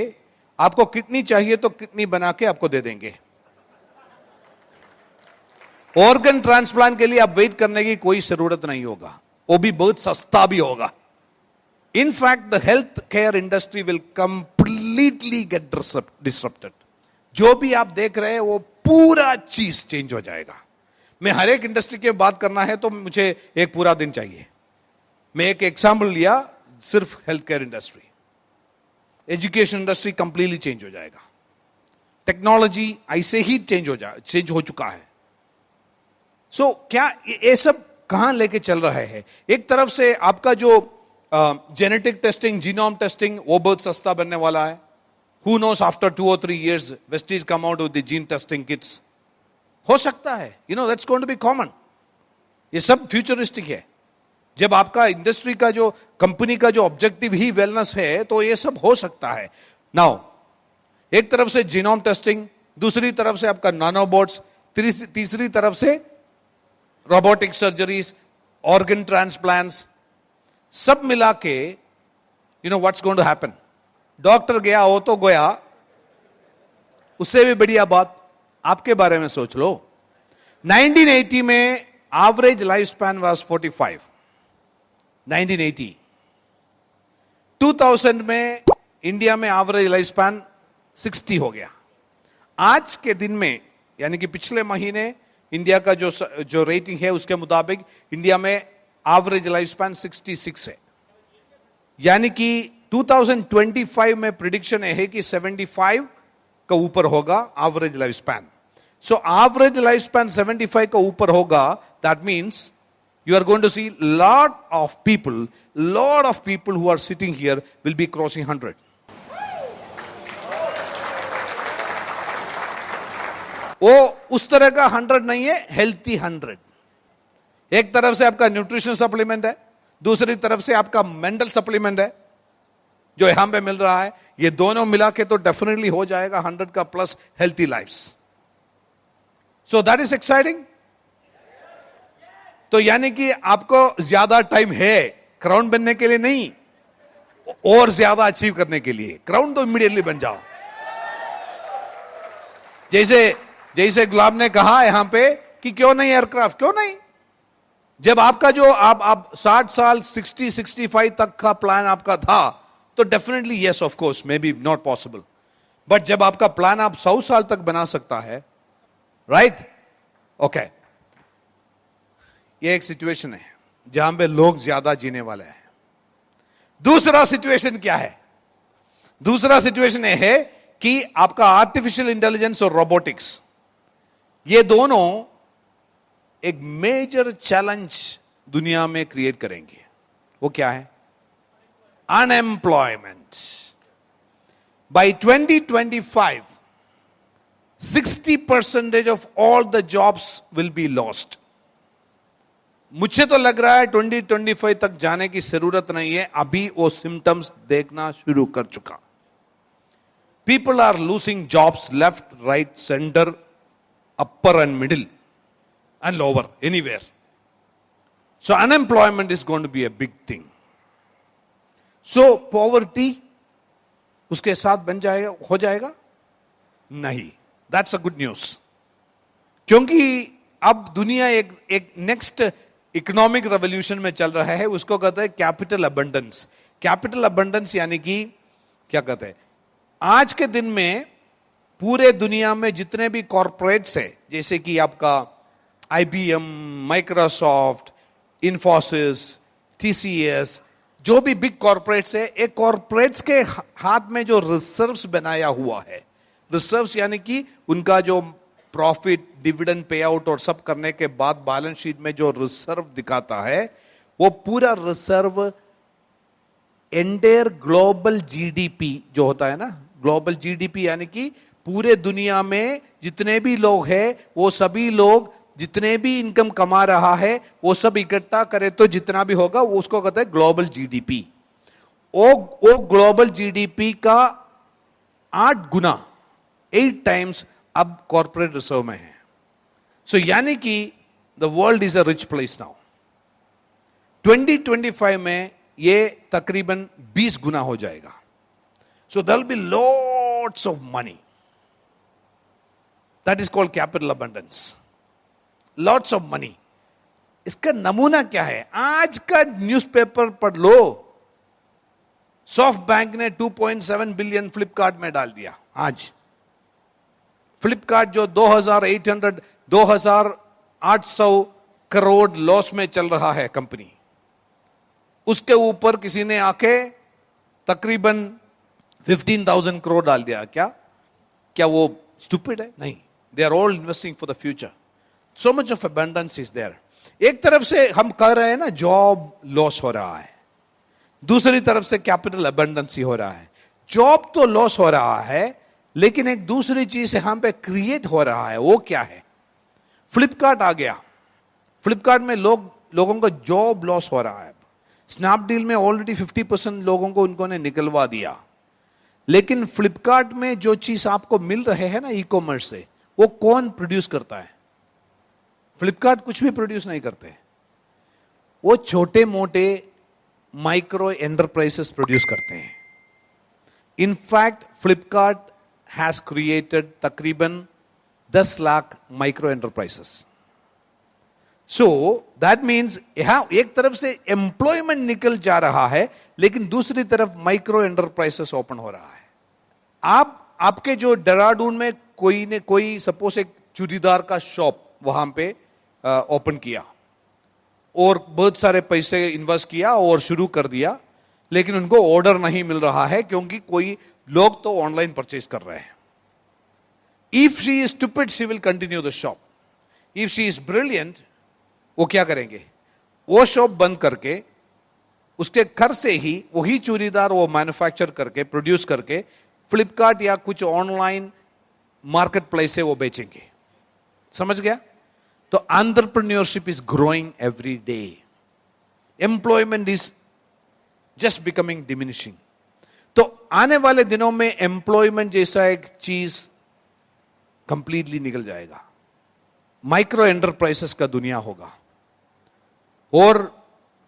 आपको किडनी चाहिए तो किडनी बना के आपको दे देंगे। ऑर्गन ट्रांसप्लांट के लिए आप वेट करने की कोई जरूरत नहीं होगा, वो भी बहुत सस्ता भी होगा। In fact, the healthcare industry will completely get disrupted. जो भी आप देख रहे हैं वो पूरा चीज चेंज हो जाएगा। मैं हर एक इंडस्ट्री की बात करना है तो मुझे एक पूरा दिन चाहिए। मैं एक एग्जाम्पल लिया, सिर्फ health care industry. Education industry completely change हो जाएगा। टेक्नोलॉजी ऐसे ही चेंज हो चुका है। सो क्या ये सब कहां लेके चल रहा है? एक तरफ से आपका जो जेनेटिक टेस्टिंग, जीनोम टेस्टिंग, वो बहुत सस्ता बनने वाला है। Who knows, after 2 or 3 years, Vestige come out with the gene testing kits. हो सकता है, that's going to be common. ये सब फ्यूचरिस्टिक है। जब आपका इंडस्ट्री का जो कंपनी का जो ऑब्जेक्टिव ही वेलनेस है, तो ये सब हो सकता है। नाउ एक तरफ से जीनोम टेस्टिंग, दूसरी तरफ से आपका नानोबोट्स, तीसरी तरफ से रोबोटिक सर्जरीज, ऑर्गन ट्रांसप्लांट्स, सब मिला के what's going to happen? Doctor गया हो तो गया, उससे भी बढ़िया बात आपके बारे में सोच लो। 1980 में एवरेज लाइफ स्पैन वाज 45। 1980 2000 में इंडिया में एवरेज लाइफ स्पैन 60 हो गया। आज के दिन में, यानी कि पिछले महीने इंडिया का जो रेटिंग है उसके मुताबिक इंडिया में एवरेज लाइफ स्पैन 66 है। यानी कि 2025 में प्रिडिक्शन है कि 75 का ऊपर होगा average life span. So average life span 75 का ऊपर होगा. That means you are going to see lot of people who are sitting here will be crossing 100. वो उस तरह का 100 नहीं है, हेल्थी 100. एक तरफ से आपका न्यूट्रिशन सप्लीमेंट है, दूसरी तरफ से आपका मेंटल सप्लीमेंट है जो यहां पे मिल रहा है. ये दोनों मिला के तो डेफिनेटली हो जाएगा 100 का plus healthy lifes. So that is exciting. तो यानी कि आपको ज्यादा टाइम है क्राउन बनने के लिए नहीं, और ज्यादा अचीव करने के लिए. क्राउन तो इमीडिएटली बन जाओ. जैसे गुलाब ने कहा यहां पे कि क्यों नहीं एयरक्राफ्ट, क्यों नहीं. जब आपका जो आप 60 साल 60-65 तक का प्लान आपका था तो definitely yes of course may be not possible. But जब आपका प्लान आप 100 साल तक बना सकता है, राइट, ओके. ये एक सिचुएशन है जहां पे लोग ज्यादा जीने वाले हैं. दूसरा सिचुएशन क्या है? दूसरा सिचुएशन यह है कि आपका आर्टिफिशियल इंटेलिजेंस और रोबोटिक्स, ये दोनों एक मेजर चैलेंज दुनिया में क्रिएट करेंगे. वो क्या है? Unemployment. By 2025 60% of all the jobs will be lost. मुझे तो लग रहा है 2025 तक जाने की जरूरत नहीं है, अभी वो सिम्टम्स देखना शुरू कर चुका. People are losing jobs left, right, centre, upper and middle and lower, anywhere. So unemployment is going to be a big thing. So poverty उसके साथ बन जाएगा, हो जाएगा? नहीं. That's a good news. क्योंकि अब दुनिया एक नेक्स्ट इकोनॉमिक रेवोल्यूशन में चल रहा है. उसको कहते हैं कैपिटल अबंडेंस. कैपिटल अबंडेंस यानी कि क्या कहते हैं, आज के दिन में पूरे दुनिया में जितने भी कॉर्पोरेट्स है, जैसे कि आपका IBM, माइक्रोसॉफ्ट, इन्फोसिस, TCS, जो भी बिग कॉर्पोरेट्स है, एक कॉर्पोरेट्स के हाथ में जो रिजर्व्स बनाया हुआ है, रिजर्व्स यानी कि उनका जो प्रॉफिट, डिविडेंड पे आउट और सब करने के बाद बैलेंस शीट में जो रिजर्व दिखाता है, वो पूरा रिजर्व एंटायर ग्लोबल GDP जो होता है ना, ग्लोबल GDP यानी कि पूरे दुनिया में जितने भी लोग हैं, वो सभी लोग जितने भी इनकम कमा रहा है वो सब इकट्ठा करे तो जितना भी होगा वो उसको कहते हैं ग्लोबल GDP. वो ग्लोबल GDP का 8 गुना, 8 टाइम्स अब कॉर्पोरेट रिजर्व में है. सो यानी कि the world is a rich place now. 2025 में ये तकरीबन 20 गुना हो जाएगा. So there will be lots of money. That is called capital abundance. Lots of money. इसका नमूना क्या है? आज का न्यूज़पेपर पढ़ लो. सॉफ्ट बैंक ने 2.7 बिलियन फ्लिपकार्ट में डाल दिया. आज फ्लिपकार्ट जो 2800 करोड़ लॉस में चल रहा है कंपनी, उसके ऊपर किसी ने आके तकरीबन 15,000 करोड़ डाल दिया. क्या वो स्टूपिड है? नहीं. They are all investing for the future. So much of abundance is there. एक तरफ से हम कह रहे हैं ना जॉब लॉस हो रहा है, दूसरी तरफ से कैपिटल अबंडेंस ही हो रहा है. जॉब तो लॉस हो रहा है, लेकिन एक दूसरी चीज यहां पे क्रिएट हो रहा है. वो क्या है? फ्लिपकार्ट आ गया. फ्लिपकार्ट में लोगों का जॉब लॉस हो रहा है. स्नैपडील में ऑलरेडी 50% लोगों को उनको ने निकलवा दिया. लेकिन फ्लिपकार्ट में जो चीज आपको मिल रहे हैं ना ई कॉमर्स से, वो कौन प्रोड्यूस करता है? फ्लिपकार्ट कुछ भी प्रोड्यूस नहीं करते. वो छोटे मोटे माइक्रो एंटरप्राइजेस प्रोड्यूस करते हैं. इनफैक्ट फ्लिपकार्ट हैज क्रिएटेड तकरीबन 10 lakh micro enterprises. So that means यहां एक तरफ से एम्प्लॉयमेंट निकल जा रहा है, लेकिन दूसरी तरफ माइक्रो एंटरप्राइजेस ओपन हो रहा है. आपके जो देहरादून में कोई सपोज एक चूड़ीदार का शॉप वहां पे ओपन किया और बहुत सारे पैसे इन्वेस्ट किया और शुरू कर दिया, लेकिन उनको ऑर्डर नहीं मिल रहा है क्योंकि कोई लोग तो ऑनलाइन परचेज कर रहे हैं. If she is stupid she will continue the shop. If she is brilliant, वो क्या करेंगे, वो शॉप बंद करके उसके घर से ही वही चूड़ीदार वो मैन्युफैक्चर करके प्रोड्यूस करके फ्लिपकार्ट या कुछ ऑनलाइन मार्केट प्लेस से वो बेचेंगे. समझ गया? तो entrepreneurship is growing every day. Employment is just becoming diminishing. तो आने वाले दिनों में एम्प्लॉयमेंट जैसा एक चीज कंप्लीटली निकल जाएगा. माइक्रो एंटरप्राइजेस का दुनिया होगा. और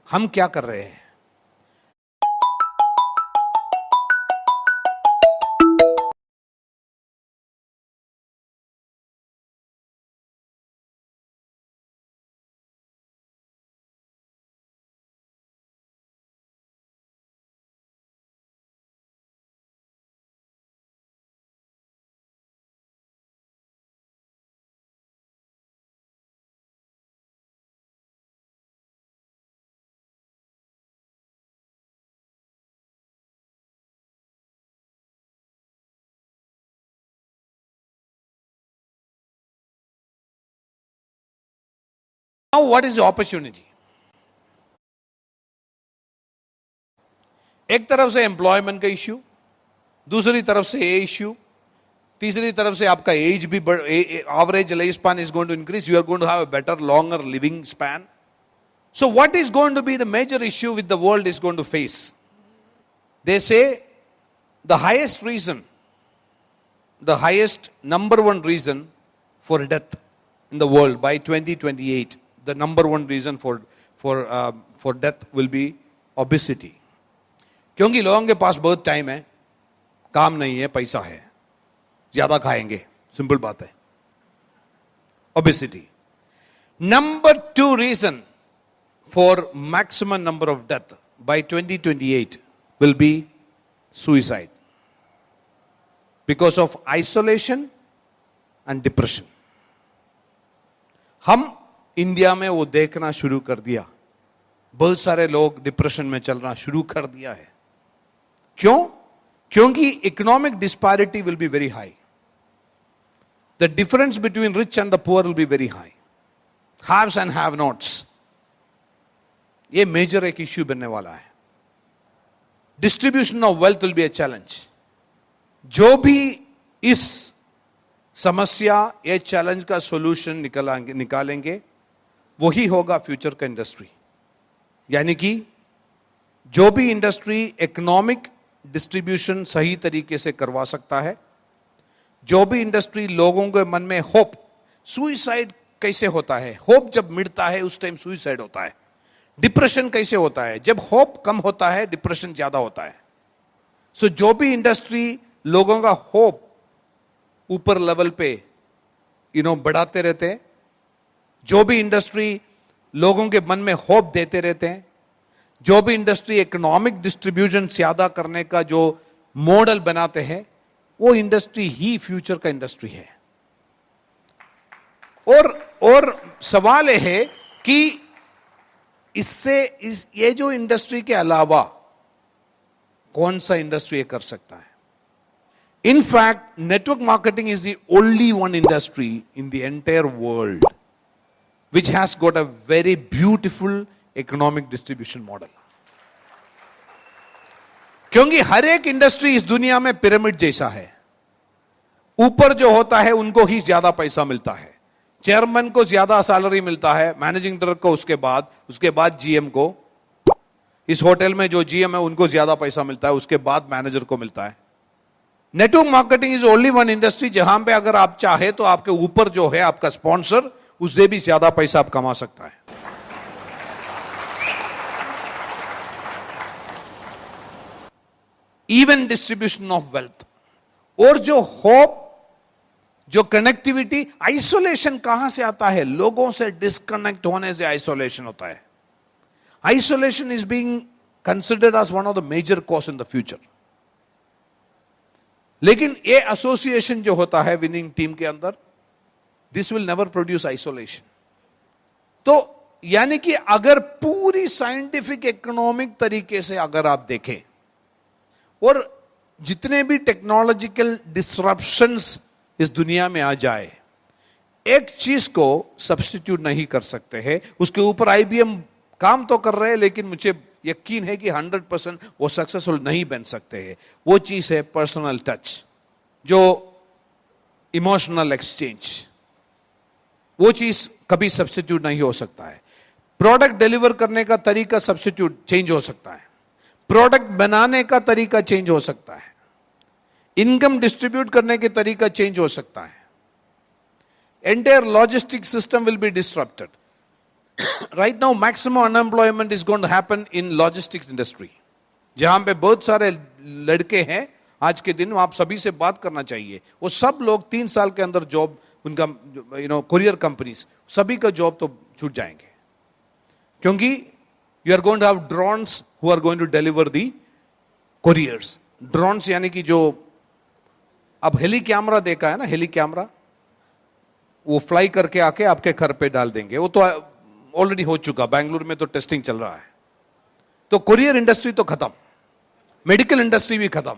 हम क्या कर रहे हैं? Now, what is the opportunity? एक तरफ से एम्प्लॉयमेंट का इश्यू, दूसरी तरफ से ये इश्यू, तीसरी तरफ से आपका एज भी average life span is going to increase. You are going to have a better longer living span. So what is going to be the major issue with the world is going to face? They say the highest reason, the highest number one reason for death in the world by 2028, the number one reason for death will be obesity. क्योंकि लोगों के पास बहुत टाइम है, काम नहीं है, पैसा है, ज्यादा खाएंगे, सिंपल बात है. Obesity. Number two reason for maximum number of death by 2028 will be suicide. Because of isolation and depression. हम इंडिया में वो देखना शुरू कर दिया. बहुत सारे लोग डिप्रेशन में चलना शुरू कर दिया है. क्यों? क्योंकि economic disparity will be very high. The difference between rich and the poor will be very high. Haves and have nots, ये मेजर एक इश्यू बनने वाला है. Distribution of wealth will be a challenge. जो भी इस समस्या या चैलेंज का सॉल्यूशन निकालेंगे वही होगा फ्यूचर का इंडस्ट्री. यानी कि जो भी इंडस्ट्री इकोनॉमिक डिस्ट्रीब्यूशन सही तरीके से करवा सकता है, जो भी इंडस्ट्री लोगों के मन में होप, सुइसाइड कैसे होता है, होप जब मिटता है उस टाइम सुइसाइड होता है. डिप्रेशन कैसे होता है, जब होप कम होता है डिप्रेशन ज्यादा होता है. सो जो भी इंडस्ट्री लोगों का होप ऊपर लेवल पे बढ़ाते रहते हैं, जो भी इंडस्ट्री लोगों के मन में होप देते रहते हैं, जो भी इंडस्ट्री इकोनॉमिक डिस्ट्रीब्यूशन ज्यादा करने का जो मॉडल बनाते हैं, वो इंडस्ट्री ही फ्यूचर का इंडस्ट्री है. और सवाल यह है कि ये जो इंडस्ट्री के अलावा कौन सा इंडस्ट्री ये कर सकता है. In fact, network marketing is the only one industry in the entire world which has got a very beautiful economic distribution model. क्योंकि हर एक इंडस्ट्री इस दुनिया में पिरामिड जैसा है. ऊपर जो होता है उनको ही ज्यादा पैसा मिलता है. चेयरमैन को ज्यादा सैलरी मिलता है, मैनेजिंग डायरेक्टर को उसके बाद जीएम को. इस होटल में जो जीएम है उनको ज्यादा पैसा मिलता है, उसके बाद मैनेजर को मिलता है. Network marketing is only one industry जहां पे अगर आप चाहे तो आपके ऊपर जो है आपका स्पॉन्सर, उससे भी ज्यादा पैसा आप कमा सकता है. Even distribution of wealth. और जो होप, जो कनेक्टिविटी, आइसोलेशन कहां से आता है? लोगों से डिस्कनेक्ट होने से आइसोलेशन होता है. Isolation is being considered as one of the major cause in the future. लेकिन ये एसोसिएशन जो होता है विनिंग टीम के अंदर, this will never produce isolation. तो यानी कि अगर पूरी साइंटिफिक इकोनॉमिक तरीके से अगर आप देखें, और जितने भी टेक्नोलॉजिकल डिसरप्शंस इस दुनिया में आ जाए, एक चीज को सब्स्टिट्यूट नहीं कर सकते हैं। उसके ऊपर आईबीएम काम तो कर रहे हैं, लेकिन मुझे यकीन है कि 100% वो सक्सेसफुल नहीं बन सकते हैं। वो चीज है पर्सनल टच, जो इमोशनल एक्सचेंज। वो चीज कभी सब्स्टिट्यूट नहीं हो सकता है। प्रोडक्ट डिलीवर करने का तरीका सब्स्टिट्यूट चेंज हो सकता है, प्रोडक्ट बनाने का तरीका चेंज हो सकता है, इनकम डिस्ट्रीब्यूट करने के तरीका चेंज हो सकता है। Entire logistic system will be disrupted. Right now maximum unemployment is going to happen in logistics industry, जहां पे बहुत सारे लड़के हैं आज के दिन, आप सभी से बात करना चाहिए। वो सब लोग 3 साल के अंदर जॉब, उनका कुरियर कंपनीज, सभी का जॉब तो छूट जाएंगे, क्योंकि you are going to have drones who are going to deliver the couriers. Drones यानी कि जो अब हेली कैमरा देखा है ना, हेली कैमरा, वो फ्लाई करके आके आपके घर पे डाल देंगे। वो तो ऑलरेडी हो चुका, बेंगलुरु में तो टेस्टिंग चल रहा है। तो कुरियर इंडस्ट्री तो खत्म, मेडिकल इंडस्ट्री भी खत्म।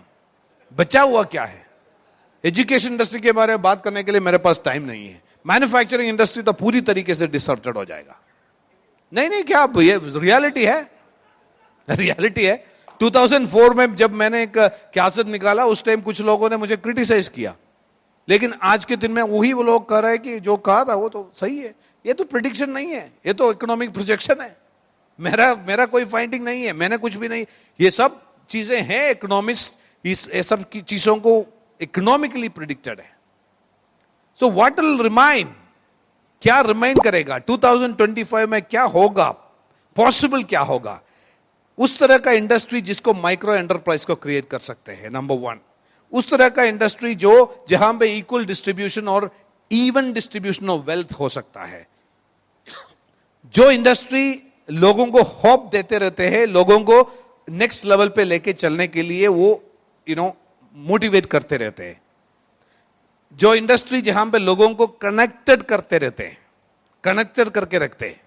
बचा हुआ क्या है? एजुकेशन इंडस्ट्री के बारे में बात करने के लिए मेरे पास टाइम नहीं है। मैन्युफैक्चरिंग इंडस्ट्री तो पूरी तरीके से डिसरप्टेड हो जाएगा। नहीं, क्या ये रियलिटी है, रियलिटी है। 2004 में जब मैंने एक क्यासत निकाला, उस टाइम कुछ लोगों ने मुझे क्रिटिसाइज किया, लेकिन आज के दिन में वही वो लोग कह रहे हैं कि जो कहा था वो तो सही है। ये तो प्रिडिक्शन नहीं है, ये तो इकोनॉमिक प्रोजेक्शन है। मेरा कोई फाइंडिंग नहीं है, मैंने कुछ भी नहीं, ये सब चीजें हैं इकोनॉमिस्ट, इस सब की चीजों को इकोनॉमिकली प्रिडिक्टेड है। सो व्हाट विल रिमाइन, क्या रिमाइन करेगा 2025 में, क्या होगा, पॉसिबल क्या होगा? उस तरह का इंडस्ट्री जिसको माइक्रो एंटरप्राइज को क्रिएट कर सकते हैं, नंबर 1। उस तरह का इंडस्ट्री जो जहां पे इक्वल डिस्ट्रीब्यूशन और इवन डिस्ट्रीब्यूशन ऑफ वेल्थ हो सकता है। जो इंडस्ट्री लोगों को होप देते रहते हैं, लोगों को नेक्स्ट लेवल पे लेके चलने के लिए वो मोटिवेट करते रहते हैं। जो इंडस्ट्री जहां पे लोगों को कनेक्टेड करते रहते हैं, कनेक्टेड करके रखते हैं।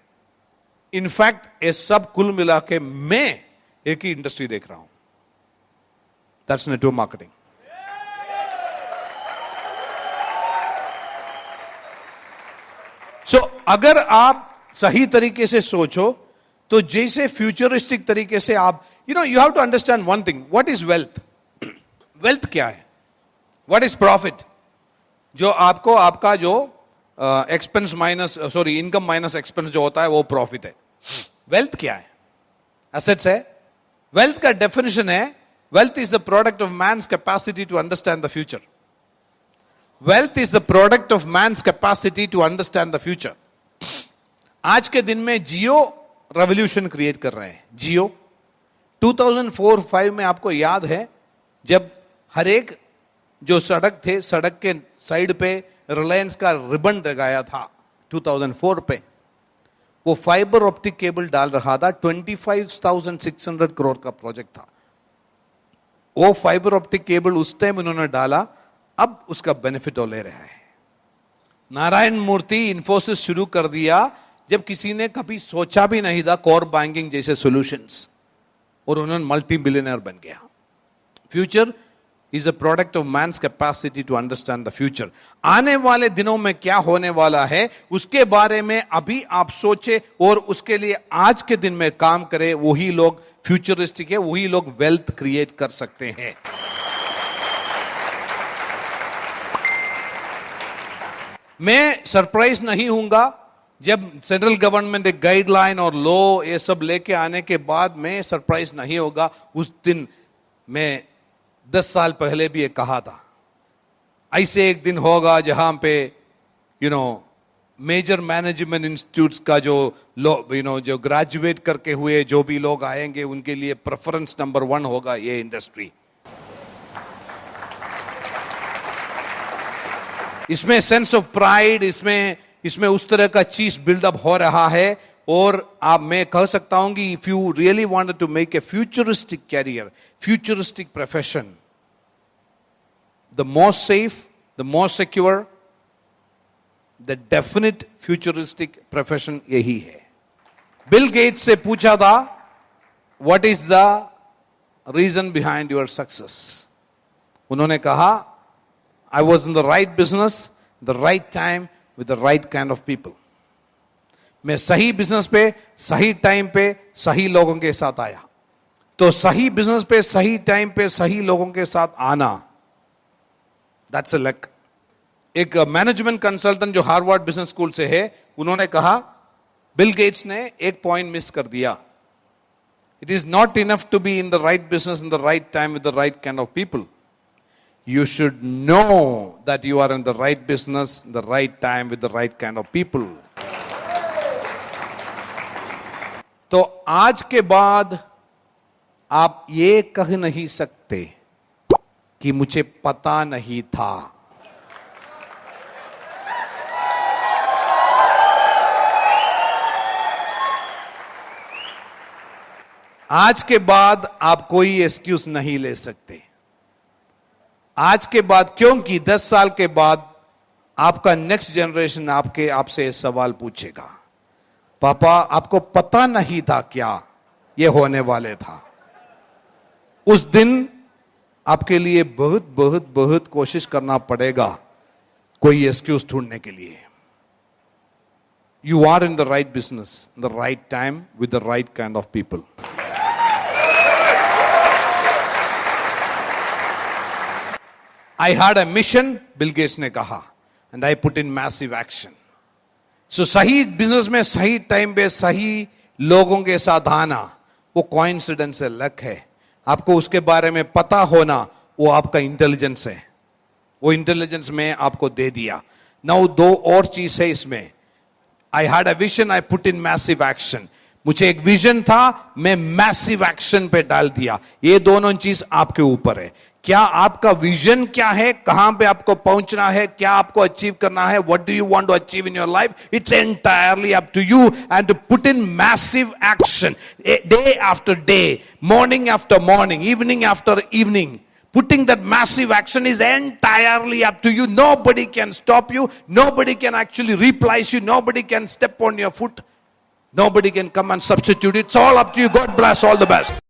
इनफैक्ट ये सब कुल मिला के मैं एक ही इंडस्ट्री देख रहा हूं, दैट्स नेटवर्क मार्केटिंग। सो अगर आप सही तरीके से सोचो, तो जैसे फ्यूचरिस्टिक तरीके से आप you have to understand one thing, what is wealth? Wealth क्या है? What is profit? जो आपको आपका जो expense minus income minus expense जो होता है वो प्रॉफिट है। वेल्थ क्या है? एसेट्स है। वेल्थ का डेफिनेशन है, wealth is the product of man's capacity to understand the future. Wealth is the product of man's capacity to understand the future. आज के दिन में जियो रेवोल्यूशन क्रिएट कर रहे हैं। जियो 2004-5 में आपको याद है, जब हर एक जो सड़क थे, सड़क के साइड पे रिलायंस का रिबन लगाया था 2004 पे, वो फाइबर ऑप्टिक केबल डाल रहा था। 25,600 करोड़ का प्रोजेक्ट था। वो फाइबर ऑप्टिक केबल उस टाइम उन्होंने डाला, अब उसका बेनिफिट वो ले रहा है। नारायण मूर्ति इंफोसिस शुरू कर दिया जब किसी ने कभी सोचा भी नहीं था, कोर बैंकिंग जैसे सॉल्यूशंस, और उन्होंने मल्टी बिलियनर बन गया। Future is a product of man's capacity to understand the future. आने वाले दिनों में क्या होने वाला है उसके बारे में अभी आप सोचे और उसके लिए आज के दिन में काम करें, वही लोग फ्यूचरिस्टिक है, वही लोग वेल्थ क्रिएट कर सकते हैं। मैं सरप्राइज नहीं हूंगा जब सेंट्रल गवर्नमेंट एक गाइडलाइन और लॉ ये सब लेके आने के बाद, मैं सरप्राइज नहीं होगा उस दिन। मैं 10 साल पहले भी ये कहा था, ऐसे एक दिन होगा जहां पे मेजर मैनेजमेंट इंस्टीट्यूट्स का जो जो ग्रेजुएट करके हुए जो भी लोग आएंगे, उनके लिए प्रेफरेंस नंबर 1 होगा ये इंडस्ट्री। इसमें सेंस ऑफ प्राइड, इसमें उस तरह का चीज बिल्डअप हो रहा है। और मैं कह सकता हूं कि if you really wanted to make a futuristic career, futuristic profession, the most safe, the most secure, the definite futuristic profession यही है। बिल गेट्स से पूछा था, what is the reason behind your success? उन्होंने कहा, I was in the right business, the right time, with the right kind of people. मैं सही बिजनेस पे, सही टाइम पे, सही लोगों के साथ आया. तो सही बिजनेस पे, सही टाइम पे, सही लोगों के साथ आना, दैट्स अ लक. एक मैनेजमेंट कंसल्टेंट जो हार्वर्ड बिजनेस स्कूल से है, उन्होंने कहा, बिल गेट्स ने एक पॉइंट मिस कर दिया. It is not enough to be in the right business in the right time with the right kind of people. You should know that you are in the right business, the right time, with the right kind of people. तो आज के बाद आप ये कह नहीं सकते कि मुझे पता नहीं था. आज के बाद आप कोई एक्सक्यूज नहीं ले सकते. आज के बाद, क्योंकि 10 साल के बाद आपका नेक्स्ट जनरेशन आपसे सवाल पूछेगा, पापा आपको पता नहीं था क्या ये होने वाले था? उस दिन आपके लिए बहुत बहुत बहुत कोशिश करना पड़ेगा कोई एक्सक्यूज ढूंढने के लिए. You are in the right business, the right time, with the right kind of people. I had a mission, Bill Gates ने कहा, and I put in massive action. So सही बिजनेस में सही टाइम पे सही लोगों के साथ आना, वो कोइंसिडेंस है, लक है. आपको उसके बारे में पता होना, वो आपका इंटेलिजेंस है. वो इंटेलिजेंस में आपको दे दिया. नाउ दो और चीज है इसमें. I had a vision, I put in massive action. मुझे एक विजन था, मैं मैसिव एक्शन पे डाल दिया. ये दोनों चीज आपके ऊपर है. क्या आपका विजन क्या है, कहां पे आपको पहुंचना है, क्या आपको अचीव करना है, what do you want to achieve in your life? It's entirely up to you. And to put in massive action day after day, morning after morning, evening after evening. Putting that massive action is entirely up to you. Nobody can stop you. Nobody can actually replace you. Nobody can step on your foot. Nobody can come and substitute. It's all up to you. God bless. All the best.